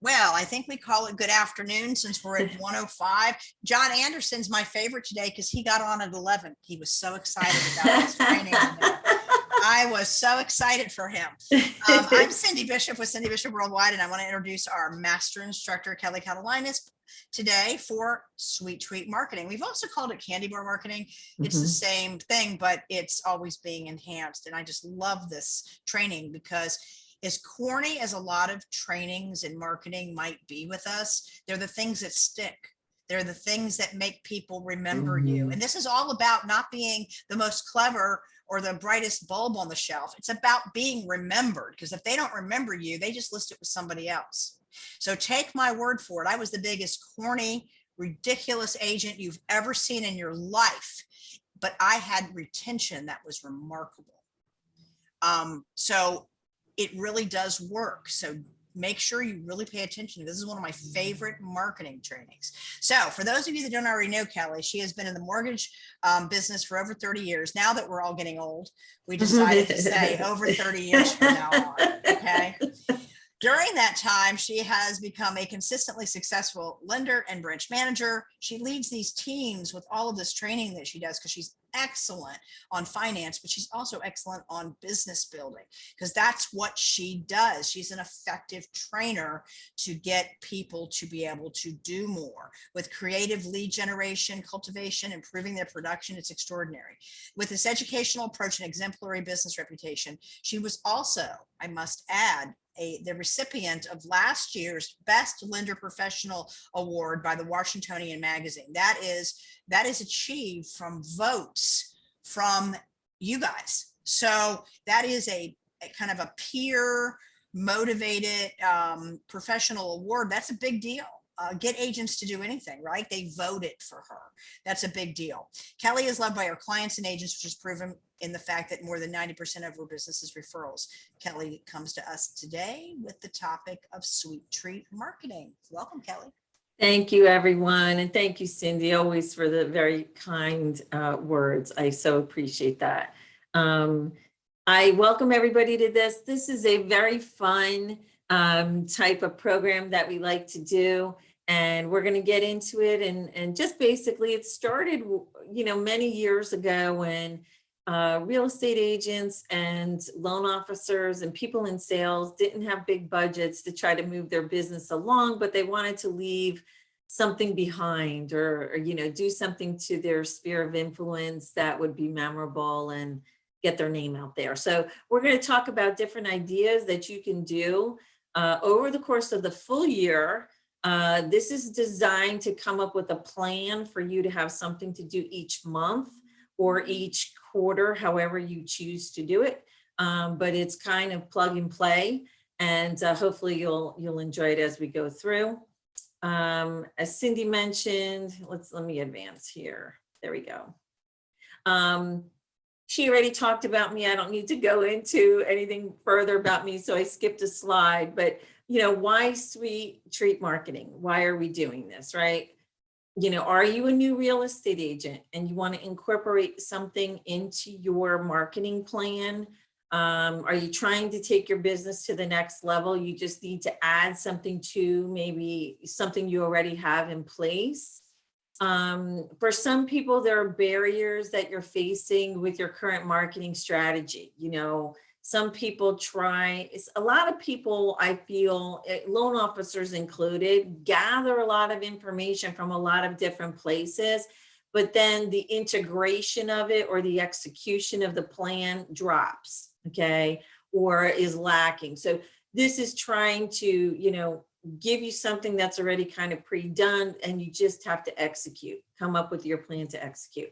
Well, I think we call it good afternoon since we're at 1:05. John Anderson's my favorite today because he got on at 11. He was so excited about his training today. I was so excited for him. I'm Cindy Bishop with Cindy Bishop Worldwide, and I want to introduce our master instructor, Kelly Catalinas, today for Sweet Treat Marketing. We've also called it Candy Bar Marketing. It's the same thing, but it's always being enhanced. And I just love this training because as corny as a lot of trainings in marketing might be with us, they're the things that stick. They're the things that make people remember you. And this is all about not being the most clever or the brightest bulb on the shelf. It's about being remembered, because if they don't remember you, they just list it with somebody else. So take my word for it. I was the biggest corny, ridiculous agent you've ever seen in your life, but I had retention that was remarkable. So it really does work. So make sure you really pay attention. This is one of my favorite marketing trainings. So for those of you that don't already know Kelly, she has been in the mortgage business for over 30 years. Now that we're all getting old, we decided to say over 30 years from now on, okay? During that time, she has become a consistently successful lender and branch manager. She leads these teams with all of this training that she does because she's excellent on finance, but she's also excellent on business building because that's what she does. She's an effective trainer to get people to be able to do more with creative lead generation, cultivation, improving their production. It's extraordinary. With this educational approach and exemplary business reputation, she was also, I must add, the recipient of last year's Best Lender Professional Award by the Washingtonian Magazine. That is achieved from votes from you guys. So that is a kind of a peer motivated professional award. That's a big deal. Get agents to do anything, right? They voted for her. That's a big deal. Kelly is loved by her clients and agents, which is proven in the fact that more than 90% of her business is referrals. Kelly comes to us today with the topic of Sweet Treat Marketing. Welcome, Kelly. Thank you, everyone. And thank you, Cindy, always for the very kind words. I so appreciate that. I welcome everybody to this. This is a very fun type of program that we like to do. And we're going to get into it. And just basically, it started, many years ago when real estate agents and loan officers and people in sales didn't have big budgets to try to move their business along, but they wanted to leave something behind or do something to their sphere of influence that would be memorable and get their name out there. So we're going to talk about different ideas that you can do over the course of the full year. This is designed to come up with a plan for you to have something to do each month or each quarter, however you choose to do it. But it's kind of plug and play, and hopefully you'll enjoy it as we go through. As Cindy mentioned, let me advance here. There we go. She already talked about me. I don't need to go into anything further about me, so I skipped a slide. But why Sweet Treat Marketing? Why are we doing this, right? Are you a new real estate agent and you want to incorporate something into your marketing plan? Are you trying to take your business to the next level? You just need to add something to maybe something you already have in place. For some people, there are barriers that you're facing with your current marketing strategy. Some people a lot of people, I feel, loan officers included, gather a lot of information from a lot of different places, but then the integration of it or the execution of the plan drops, okay, or is lacking. So this is trying to, give you something that's already kind of pre-done, and you just have to execute, come up with your plan to execute.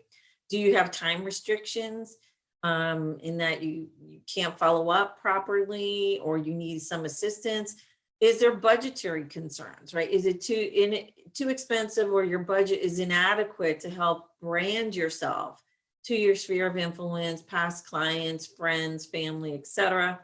Do you have time restrictions? In that you can't follow up properly, or you need some assistance? Is there budgetary concerns, right? Is it too expensive, or your budget is inadequate to help brand yourself to your sphere of influence, past clients, friends, family, etc.?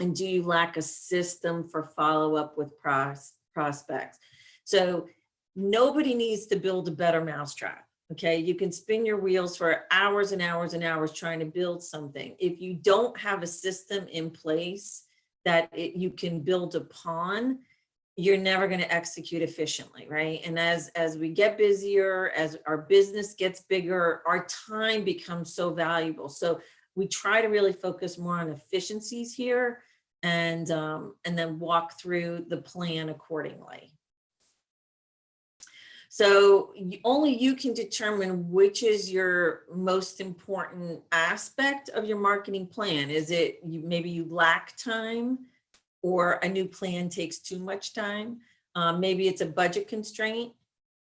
And do you lack a system for follow-up with prospects? So nobody needs to build a better mousetrap. Okay, you can spin your wheels for hours and hours and hours trying to build something. If you don't have a system in place that you can build upon, you're never going to execute efficiently, right? And as we get busier, as our business gets bigger, our time becomes so valuable. So we try to really focus more on efficiencies here, and then walk through the plan accordingly. So only you can determine which is your most important aspect of your marketing plan. Is it maybe you lack time, or a new plan takes too much time? Maybe it's a budget constraint.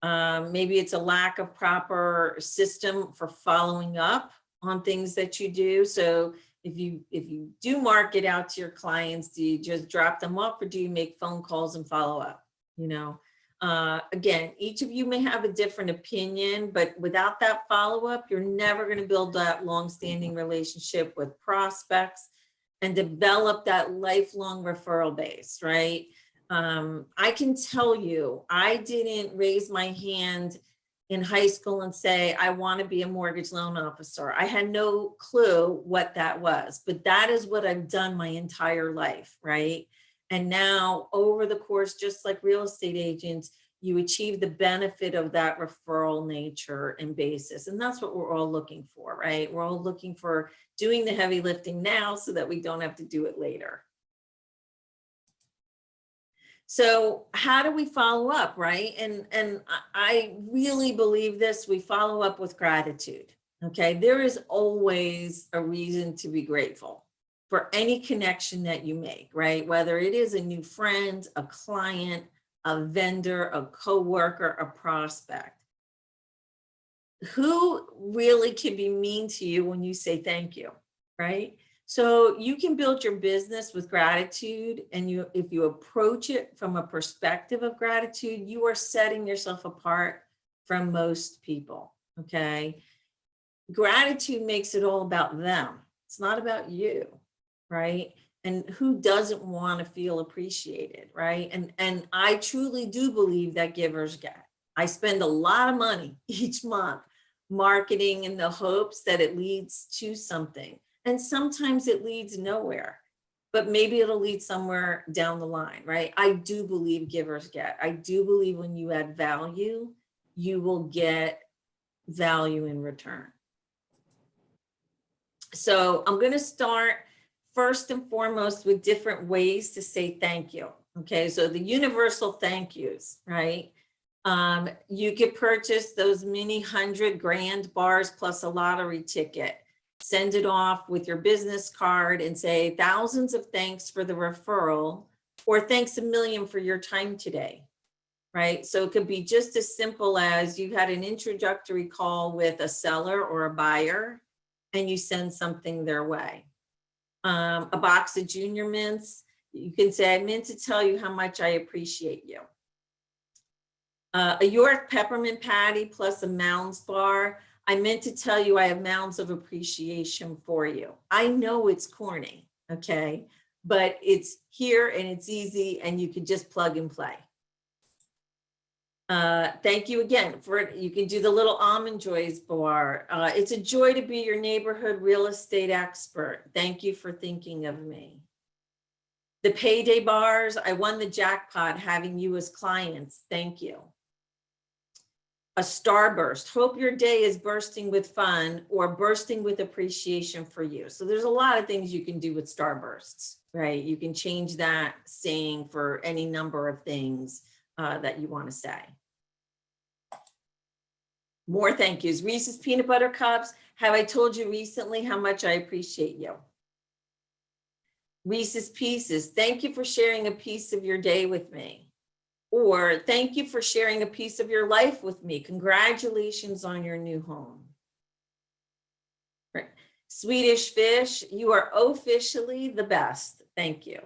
Maybe it's a lack of proper system for following up on things that you do. So if you do market out to your clients, do you just drop them off, or do you make phone calls and follow up? Again, each of you may have a different opinion, but without that follow-up, you're never going to build that long-standing relationship with prospects and develop that lifelong referral base, right? I can tell you, I didn't raise my hand in high school and say, I want to be a mortgage loan officer. I had no clue what that was, but that is what I've done my entire life, right? And now over the course, just like real estate agents, you achieve the benefit of that referral nature and basis. And that's what we're all looking for, right? We're all looking for doing the heavy lifting now so that we don't have to do it later. So how do we follow up, right? And I really believe this, we follow up with gratitude, okay? There is always a reason to be grateful for any connection that you make, right? Whether it is a new friend, a client, a vendor, a coworker, a prospect. Who really can be mean to you when you say thank you, right? So you can build your business with gratitude, and if you approach it from a perspective of gratitude, you are setting yourself apart from most people, okay? Gratitude makes it all about them. It's not about you, right? And who doesn't want to feel appreciated, right? And I truly do believe that givers get. I spend a lot of money each month marketing in the hopes that it leads to something. And sometimes it leads nowhere, but maybe it'll lead somewhere down the line, right? I do believe givers get. I do believe when you add value, you will get value in return. So I'm going to start first and foremost with different ways to say thank you. Okay, so the universal thank yous, right? You could purchase those mini 100 grand bars plus a lottery ticket, send it off with your business card and say thousands of thanks for the referral, or thanks a million for your time today, right? So it could be just as simple as you had an introductory call with a seller or a buyer and you send something their way. A box of Junior Mints, you can say, I meant to tell you how much I appreciate you. A York peppermint patty plus a Mounds bar, I meant to tell you I have mounds of appreciation for you. I know it's corny, okay? But it's here and it's easy and you can just plug and play. Thank you again for, you can do the little Almond Joys bar. It's a joy to be your neighborhood real estate expert. Thank you for thinking of me. The payday bars, I won the jackpot having you as clients. Thank you. A starburst, hope your day is bursting with fun or bursting with appreciation for you. So there's a lot of things you can do with starbursts, right? You can change that saying for any number of things that you want to say. More thank yous. Reese's Peanut Butter Cups. Have I told you recently how much I appreciate you? Reese's Pieces. Thank you for sharing a piece of your day with me. Or thank you for sharing a piece of your life with me. Congratulations on your new home. Right. Swedish Fish. You are officially the best. Thank you.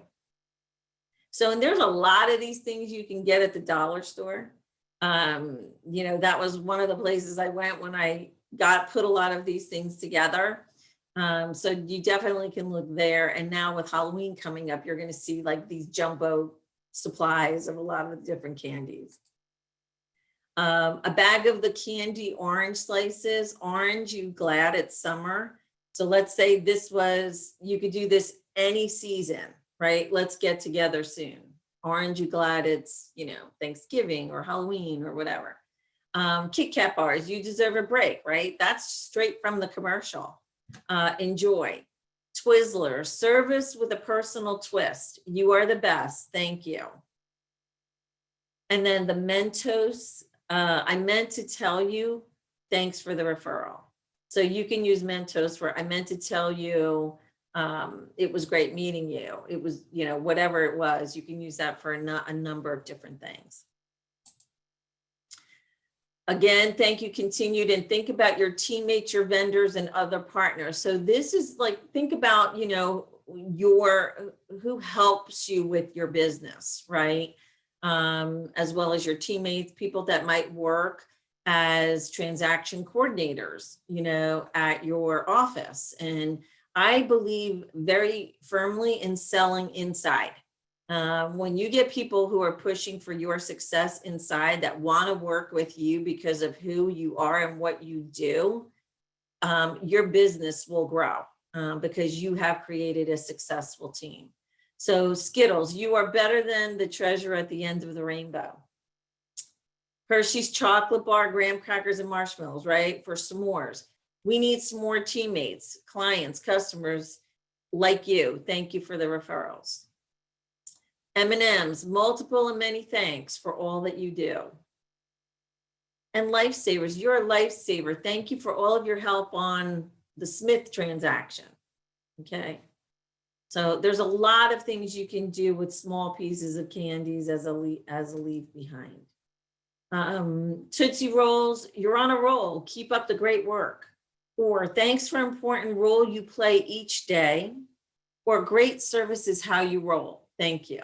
So, and there's a lot of these things you can get at the dollar store. You know, that was one of the places I went when I put a lot of these things together. So you definitely can look there. And now with Halloween coming up, you're going to see like these jumbo supplies of a lot of the different candies. A bag of the candy orange slices. Orange, you glad it's summer. So let's say this was, you could do this any season, right? Let's get together soon. Aren't you glad it's, Thanksgiving or Halloween or whatever? Kit Kat bars, you deserve a break, right? That's straight from the commercial. Enjoy. Twizzlers, service with a personal twist. You are the best. Thank you. And then the Mentos, I meant to tell you, thanks for the referral. So you can use Mentos for, I meant to tell you, it was great meeting you. It was, whatever it was, you can use that for a number of different things. Again, thank you, continued, and think about your teammates, your vendors, and other partners. So this is like, think about, who helps you with your business, right? As well as your teammates, people that might work as transaction coordinators, at your office. And I believe very firmly in selling inside. When you get people who are pushing for your success inside that want to work with you because of who you are and what you do, your business will grow because you have created a successful team. So Skittles, you are better than the treasure at the end of the rainbow. Hershey's chocolate bar, graham crackers, and marshmallows, right? For s'mores. We need some more teammates, clients, customers like you. Thank you for the referrals. M&M's, multiple and many thanks for all that you do. And Lifesavers, you're a lifesaver. Thank you for all of your help on the Smith transaction. Okay. So there's a lot of things you can do with small pieces of candies as a leave behind. Tootsie Rolls, you're on a roll. Keep up the great work. Or thanks for important role you play each day. Or great service is how you roll. Thank you.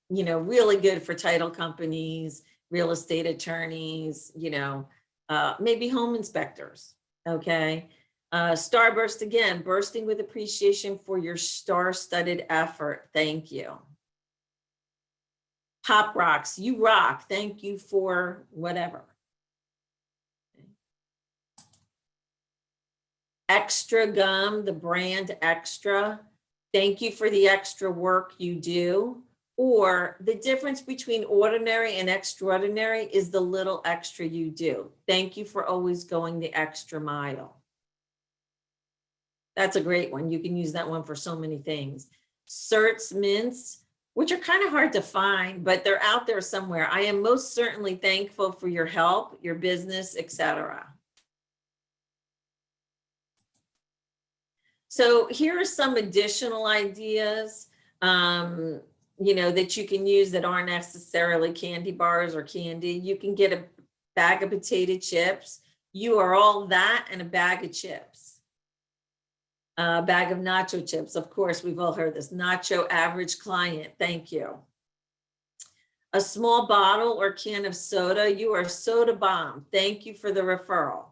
Really good for title companies, real estate attorneys, maybe home inspectors. Okay. Starburst, again, bursting with appreciation for your star-studded effort. Thank you. Pop Rocks, you rock. Thank you for whatever. Extra Gum, the brand Extra. Thank you for the extra work you do. Or the difference between ordinary and extraordinary is the little extra you do. Thank you for always going the extra mile. That's a great one. You can use that one for so many things. Certs Mints, which are kind of hard to find, but they're out there somewhere. I am most certainly thankful for your help, your business, etc. So here are some additional ideas, that you can use that aren't necessarily candy bars or candy. You can get a bag of potato chips. You are all that and a bag of chips. A bag of nacho chips. Of course, we've all heard this. Nacho average client. Thank you. A small bottle or can of soda. You are soda bomb. Thank you for the referral.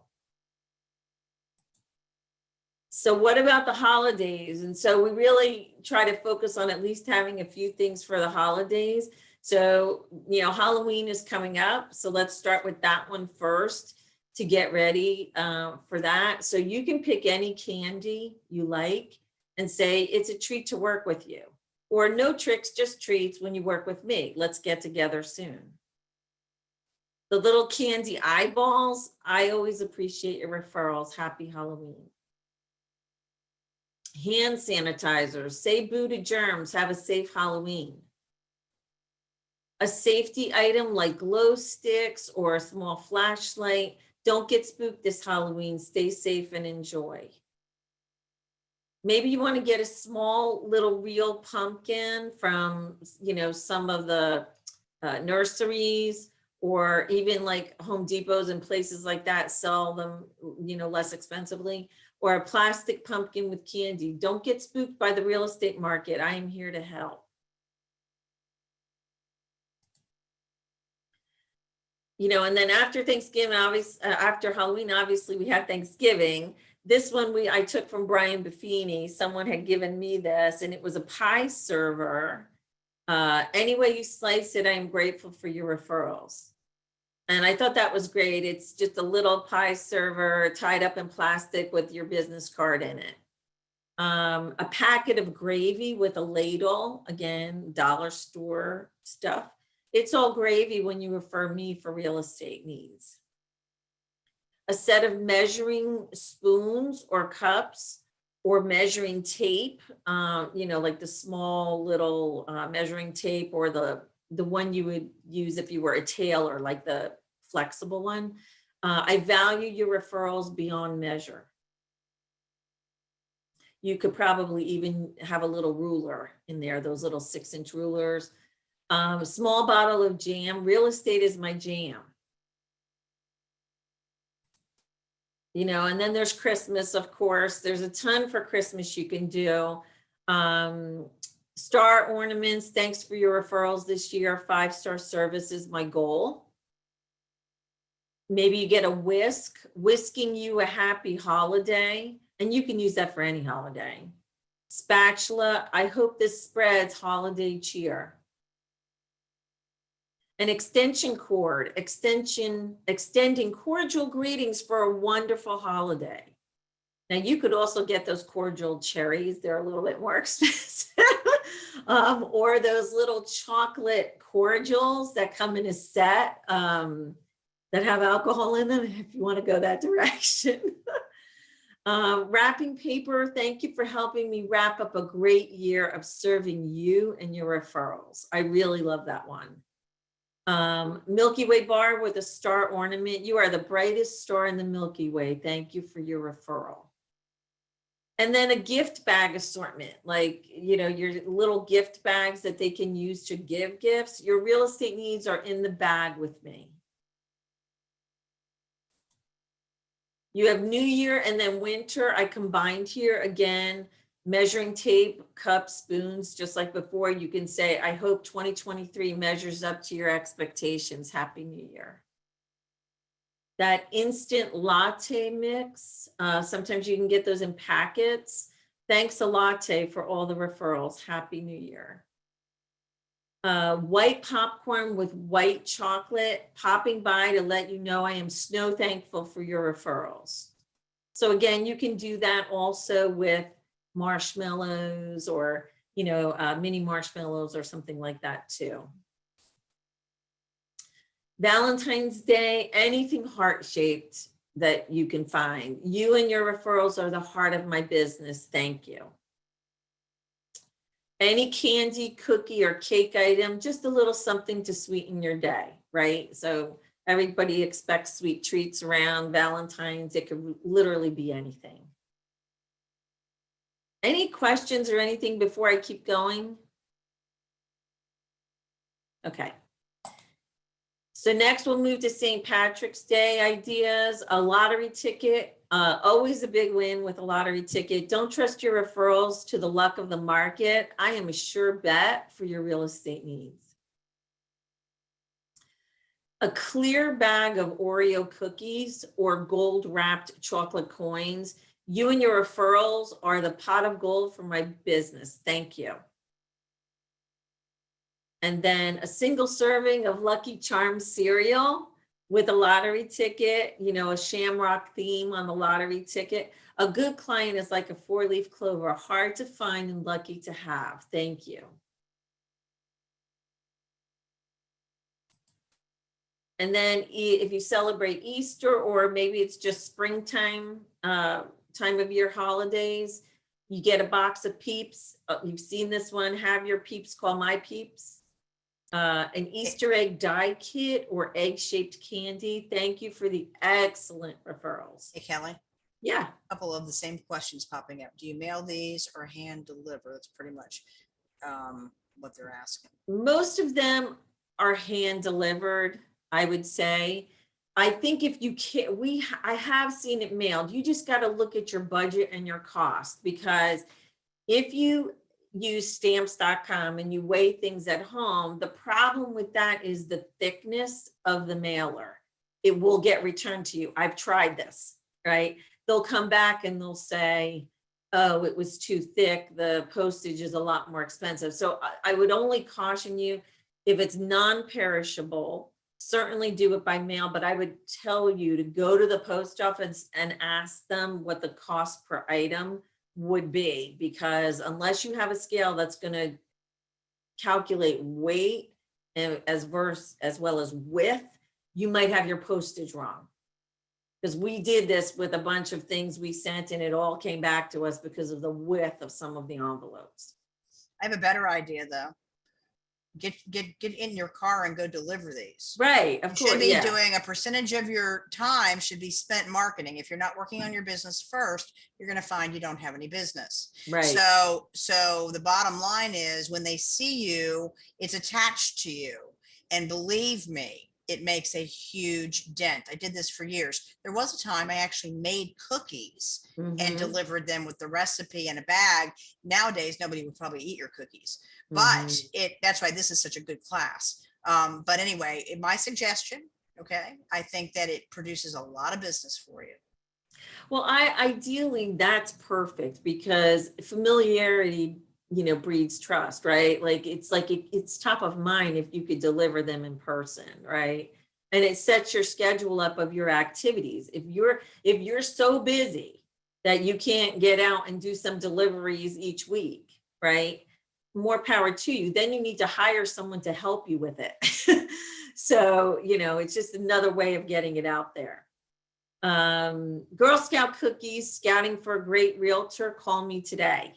So what about the holidays? And so we really try to focus on at least having a few things for the holidays. So, Halloween is coming up. So let's start with that one first to get ready for that. So you can pick any candy you like and say, it's a treat to work with you. Or no tricks, just treats when you work with me. Let's get together soon. The little candy eyeballs, I always appreciate your referrals. Happy Halloween. Hand sanitizers, say boo to germs, have a safe Halloween. A safety item like glow sticks or a small flashlight. Don't get spooked this Halloween. Stay safe and enjoy. Maybe you want to get a small little real pumpkin from, some of the nurseries, or even like Home Depots and places like that sell them, less expensively. Or a plastic pumpkin with candy. Don't get spooked by the real estate market. I am here to help. And then after Thanksgiving, after Halloween, obviously we have Thanksgiving. This one I took from Brian Buffini. Someone had given me this, and it was a pie server. Any way you slice it, I am grateful for your referrals. And I thought that was great. It's just a little pie server tied up in plastic with your business card in it. A packet of gravy with a ladle, again, dollar store stuff. It's all gravy when you refer me for real estate needs. A set of measuring spoons or cups or measuring tape, like the small little measuring tape, or the one you would use if you were a tailor, like the flexible one. I value your referrals beyond measure. You could probably even have a little ruler in there, those little 6-inch rulers. A small bottle of jam. Real estate is my jam. And then there's Christmas, of course. There's a ton for Christmas you can do. Star ornaments. Thanks for your referrals this year. 5-star service is my goal. Maybe you get a whisk, whisking you a happy holiday. And you can use that for any holiday. Spatula, I hope this spreads holiday cheer. An extension cord, extending cordial greetings for a wonderful holiday. Now you could also get those cordial cherries. They're a little bit more expensive. Or those little chocolate cordials that come in a set that have alcohol in them, if you want to go that direction. Wrapping paper, thank you for helping me wrap up a great year of serving you and your referrals. I really love that one. Milky Way bar with a star ornament. You are the brightest star in the Milky Way. Thank you for your referral. And then a gift bag assortment, like, your little gift bags that they can use to give gifts. Your real estate needs are in the bag with me. You have New Year and then winter. I combined here again, measuring tape, cups, spoons, just like before. You can say, I hope 2023 measures up to your expectations. Happy New Year. That instant latte mix. Sometimes you can get those in packets. Thanks a latte for all the referrals. Happy New Year. White popcorn with white chocolate, popping by to let you know I am so thankful for your referrals. So again, you can do that also with marshmallows or, mini marshmallows or something like that too. Valentine's Day, anything heart-shaped that you can find. You and your referrals are the heart of my business. Thank you. Any candy, cookie, or cake item, just a little something to sweeten your day, right? So everybody expects sweet treats around Valentine's. It could literally be anything. Any questions or anything before I keep going? Okay. So next we'll move to St. Patrick's Day ideas. A lottery ticket. Always a big win with a lottery ticket. Don't trust your referrals to the luck of the market. I am a sure bet for your real estate needs. A clear bag of Oreo cookies or gold wrapped chocolate coins. You and your referrals are the pot of gold for my business. Thank you. And then a single serving of Lucky Charms cereal with a lottery ticket, a shamrock theme on the lottery ticket. A good client is like a 4-leaf clover, hard to find and lucky to have. Thank you. And then if you celebrate Easter, or maybe it's just springtime, time of year holidays, you get a box of Peeps. You've seen this one, have your Peeps call my Peeps. An Easter egg die kit or egg-shaped candy. Thank you for the excellent referrals. Hey, Kelly. Yeah. A couple of the same questions popping up. Do you mail these or hand deliver? That's pretty much what they're asking. Most of them are hand delivered, I would say. I think if you can, I have seen it mailed. You just got to look at your budget and your cost, because if you use stamps.com and you weigh things at home, the problem with that is the thickness of the mailer. It will get returned to you. I've tried this, right? They'll come back and they'll say, oh, it was too thick. The postage is a lot more expensive. So I would only caution you, if it's non-perishable, certainly do it by mail, but I would tell you to go to the post office and ask them what the cost per item would be, because unless you have a scale that's going to calculate weight and as well as width, you might have your postage wrong. Because we did this with a bunch of things we sent and it all came back to us because of the width of some of the envelopes. I have a better idea though. Get in your car and go deliver these. Right, of You course, should be yeah. doing a percentage of your time should be spent marketing. If you're not working on your business first, you're going to find you don't have any business. Right. So the bottom line is when they see you, it's attached to you. And believe me, it makes a huge dent. I did this for years. There was a time I actually made cookies and Mhm. delivered them with the recipe in a bag. Nowadays, nobody would probably eat your cookies, but Mhm. that's why this is such a good class. But anyway, my suggestion, okay, I think that it produces a lot of business for you. Well, ideally that's perfect because familiarity, breeds trust, right? Like it's top of mind if you could deliver them in person, right? And it sets your schedule up of your activities. If you're so busy that you can't get out and do some deliveries each week, right? More power to you. Then you need to hire someone to help you with it. So, it's just another way of getting it out there. Girl Scout cookies, scouting for a great realtor, call me today.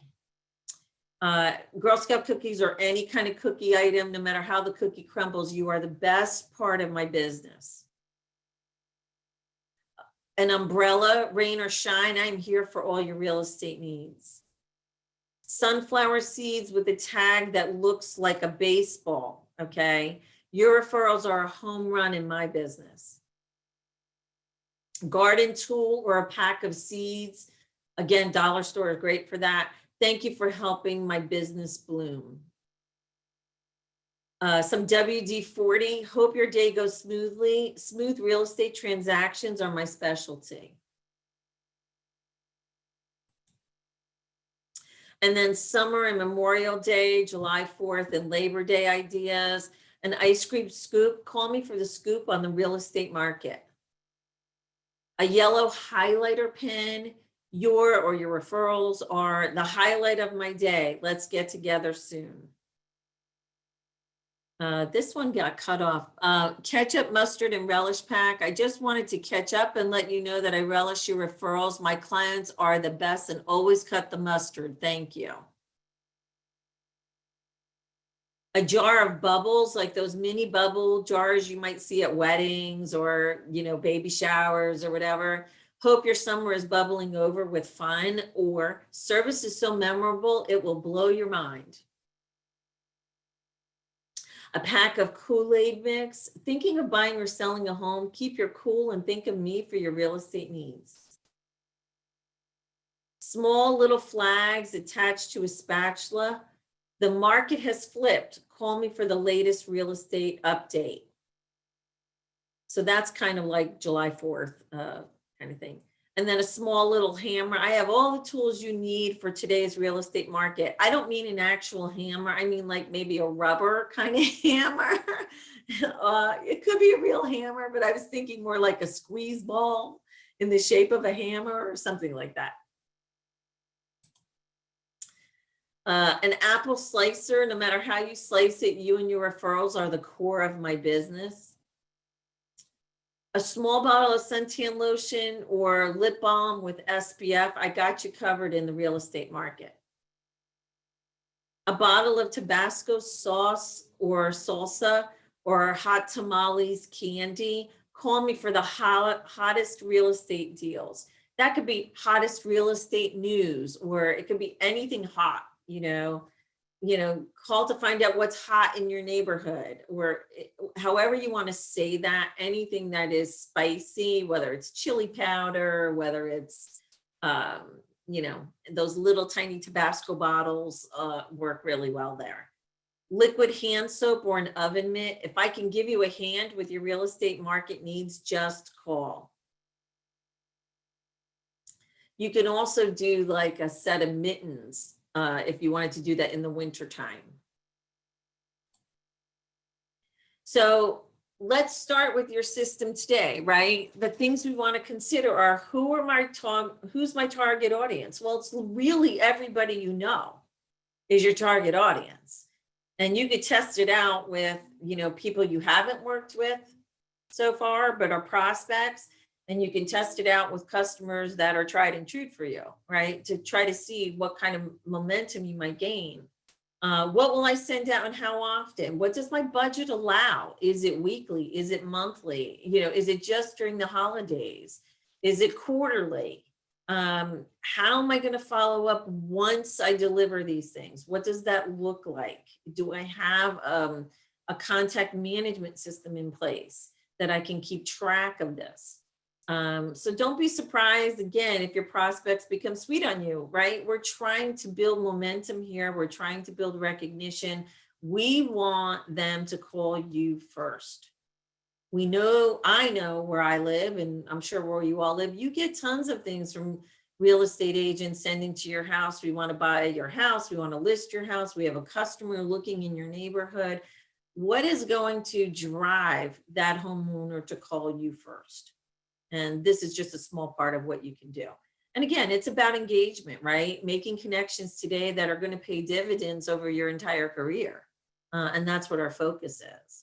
Girl Scout cookies or any kind of cookie item, no matter how the cookie crumbles, you are the best part of my business. An umbrella, rain or shine, I'm here for all your real estate needs. Sunflower seeds with a tag that looks like a baseball, okay? Your referrals are a home run in my business. Garden tool or a pack of seeds. Again, dollar store is great for that. Thank you for helping my business bloom. Some WD-40. Hope your day goes smoothly. Smooth real estate transactions are my specialty. And then summer and Memorial Day, July 4th and Labor Day ideas. An ice cream scoop. Call me for the scoop on the real estate market. A yellow highlighter pen. Your referrals are the highlight of my day. Let's get together soon. This one got cut off. Ketchup, mustard, and relish pack. I just wanted to catch up and let you know that I relish your referrals. My clients are the best and always cut the mustard. Thank you. A jar of bubbles, like those mini bubble jars you might see at weddings or, baby showers or whatever. Hope your summer is bubbling over with fun, or service is so memorable, it will blow your mind. A pack of Kool-Aid mix. Thinking of buying or selling a home, keep your cool and think of me for your real estate needs. Small little flags attached to a spatula. The market has flipped. Call me for the latest real estate update. So that's kind of like July 4th kind of thing. And then a small little hammer. I have all the tools you need for today's real estate market. I don't mean an actual hammer. I mean like maybe a rubber kind of hammer. It could be a real hammer, but I was thinking more like a squeeze ball in the shape of a hammer or something like that. An apple slicer, no matter how you slice it, you and your referrals are the core of my business. A small bottle of suntan lotion or lip balm with SPF, I got you covered in the real estate market. A bottle of Tabasco sauce or salsa or hot tamales candy, call me for the hottest real estate deals. That could be hottest real estate news, or it could be anything hot, call to find out what's hot in your neighborhood, or however you want to say that. Anything that is spicy, whether it's chili powder, whether it's, those little tiny Tabasco bottles work really well there. Liquid hand soap or an oven mitt. If I can give you a hand with your real estate market needs, just call. You can also do like a set of mittens if you wanted to do that in the winter time. So let's start with your system today, right? The things we want to consider are who's my target audience? Well, it's really everybody you know is your target audience. And you could test it out with, people you haven't worked with so far, but are prospects. And you can test it out with customers that are tried and true for you, right? To try to see what kind of momentum you might gain. What will I send out and how often? What does my budget allow? Is it weekly? Is it monthly? Is it just during the holidays? Is it quarterly? How am I going to follow up once I deliver these things? What does that look like? Do I have a contact management system in place that I can keep track of this? So don't be surprised, again, if your prospects become sweet on you, right? We're trying to build momentum here. We're trying to build recognition. We want them to call you first. I know where I live, and I'm sure where you all live, you get tons of things from real estate agents sending to your house. We want to buy your house. We want to list your house. We have a customer looking in your neighborhood. What is going to drive that homeowner to call you first? And this is just a small part of what you can do. And again, it's about engagement, right? Making connections today that are going to pay dividends over your entire career. And that's what our focus is.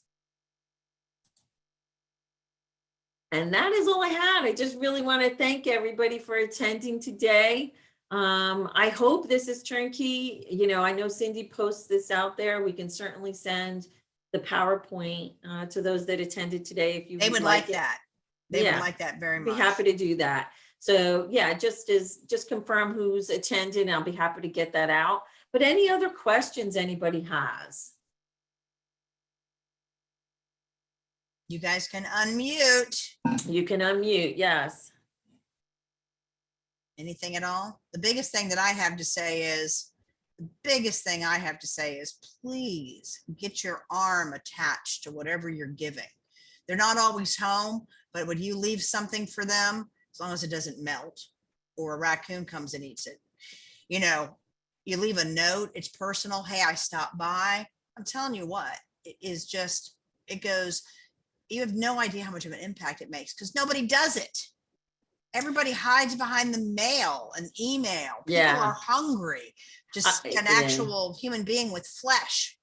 And that is all I had. I just really want to thank everybody for attending today. I hope this is turnkey. I know Cindy posts this out there. We can certainly send the PowerPoint to those that attended today if you They would like that. They would like that very much. Be happy to do that. So yeah, just confirm who's attended. I'll be happy to get that out. But any other questions anybody has? You guys can unmute. You can unmute, yes. Anything at all? The biggest thing I have to say is, please get your arm attached to whatever you're giving. They're not always home, but would you leave something for them, as long as it doesn't melt or a raccoon comes and eats it? You leave a note, it's personal. Hey, I stopped by. I'm telling you what, it goes, you have no idea how much of an impact it makes, because nobody does it. Everybody hides behind the mail and email. People are hungry. Just an actual human being with flesh.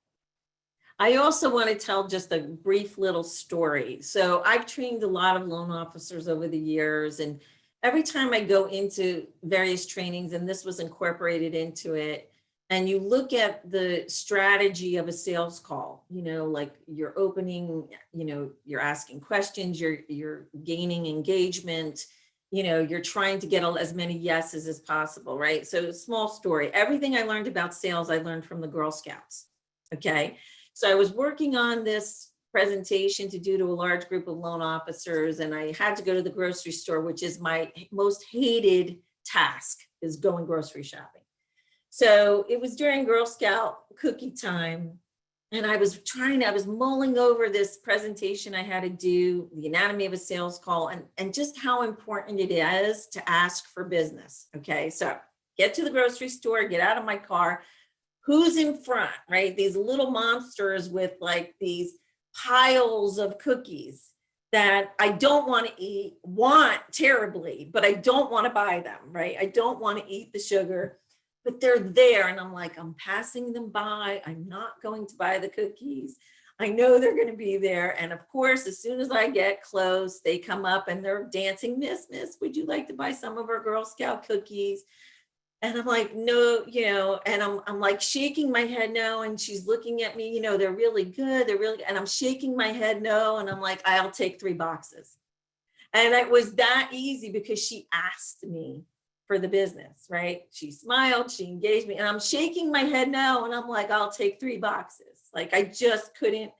I also want to tell just a brief little story. So I've trained a lot of loan officers over the years, and every time I go into various trainings, and this was incorporated into it, and you look at the strategy of a sales call, like you're opening, you're asking questions, you're gaining engagement, you're trying to get as many yeses as possible, right? So small story, everything I learned about sales, I learned from the Girl Scouts, okay? So I was working on this presentation to do to a large group of loan officers, and I had to go to the grocery store, which is my most hated task, is going grocery shopping. So it was during Girl Scout cookie time, and I was mulling over this presentation I had to do, the anatomy of a sales call, and just how important it is to ask for business, okay? So get to the grocery store, get out of my car. Who's in front, right? These little monsters with like these piles of cookies that I don't want to want terribly, but I don't want to buy them, right? I don't want to eat the sugar, but they're there. And I'm like, I'm passing them by. I'm not going to buy the cookies. I know they're going to be there. And of course, as soon as I get close, they come up and they're dancing, Miss, would you like to buy some of our Girl Scout cookies? And I'm like, no, and I'm like shaking my head no. And she's looking at me, they're really good. And I'm shaking my head no. And I'm like, I'll take 3 boxes. And it was that easy because she asked me for the business, right? She smiled, she engaged me, and I'm shaking my head no. And I'm like, I'll take 3 boxes. Like I just couldn't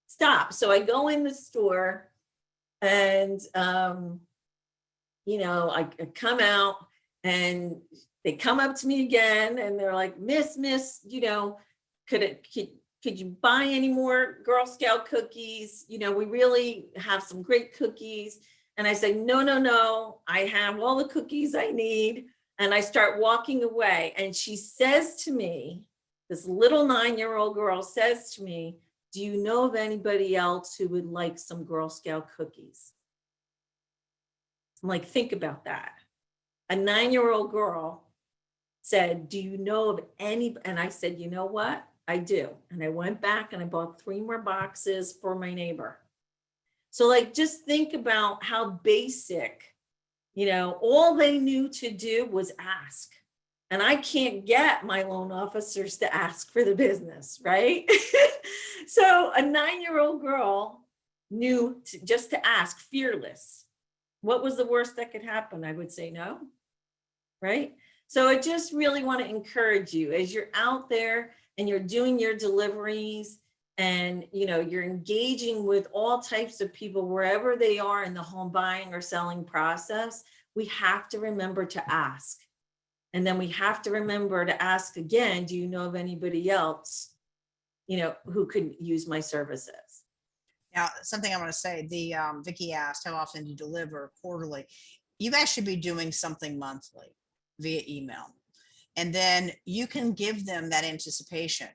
stop. So I go in the store and, I come out and they come up to me again and they're like, Miss, could you buy any more Girl Scout cookies? We really have some great cookies. And I say, no, I have all the cookies I need. And I start walking away. And she says to me, this little 9-year-old girl says to me, do you know of anybody else who would like some Girl Scout cookies? I'm like, think about that. A 9-year-old girl said, do you know of any? And I said, you know what? I do. And I went back and I bought 3 more boxes for my neighbor. So like, just think about how basic, all they knew to do was ask. And I can't get my loan officers to ask for the business, right? So a 9-year-old girl knew just to ask, fearless. What was the worst that could happen? I would say no, right? So I just really want to encourage you as you're out there and you're doing your deliveries and you're engaging with all types of people wherever they are in the home buying or selling process, we have to remember to ask. And then we have to remember to ask again, do you know of anybody else, who could use my services? Now, something I want to say, Vicky asked, how often do you deliver quarterly? You guys should be doing something monthly via email. And then you can give them that anticipation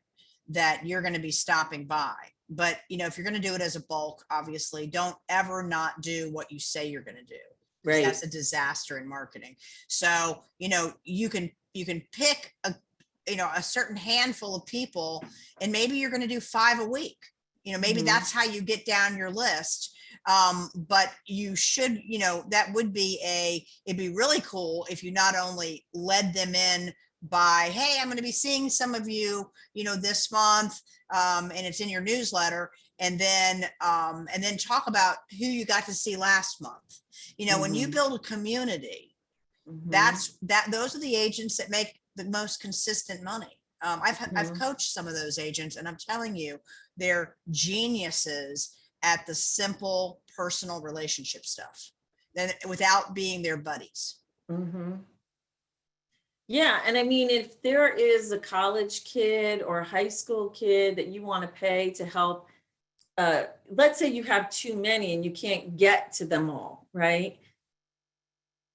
that you're going to be stopping by. But, if you're going to do it as a bulk, obviously, don't ever not do what you say you're going to do. Right. That's a disaster in marketing. So, you can pick a certain handful of people, and maybe you're going to do 5 a week. Maybe that's how you get down your list. But you should, that would be it'd be really cool if you not only led them in by, hey, I'm going to be seeing some of you, this month, and it's in your newsletter, and then talk about who you got to see last month. When you build a community, those are the agents that make the most consistent money. I've coached some of those agents, and I'm telling you, they're geniuses at the simple personal relationship stuff, then without being their buddies. Yeah. And I mean, if there is a college kid or a high school kid that you want to pay to help, let's say you have too many and you can't get to them all, right?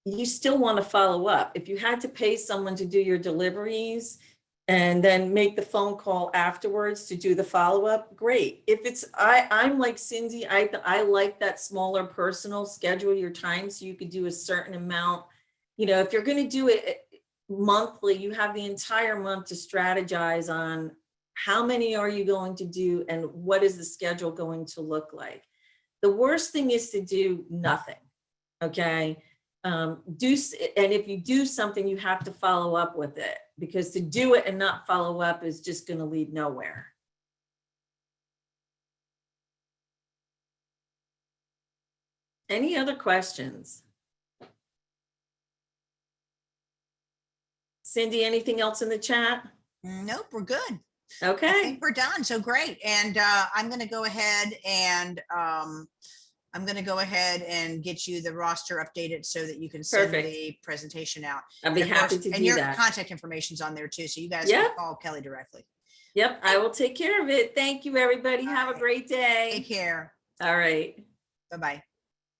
You still want to follow up. If you had to pay someone to do your deliveries and then make the phone call afterwards to do the follow-up, great. If it's, I'm like Cindy, I like that smaller personal, schedule your time so you could do a certain amount. If you're going to do it monthly, you have the entire month to strategize on how many are you going to do and what is the schedule going to look like. The worst thing is to do nothing, okay? And if you do something, you have to follow up with it, because to do it and not follow up is just going to lead nowhere. Any other questions? Cindy, anything else in the chat? Nope, we're good. Okay. I think we're done. So great. And I'm going to go ahead and get you the roster updated so that you can send the presentation out. I'll be happy to do that. And your contact information's on there too, so you guys can call Kelly directly. Yep, I will take care of it. Thank you, everybody. Have a great day. Take care. All right. Bye-bye.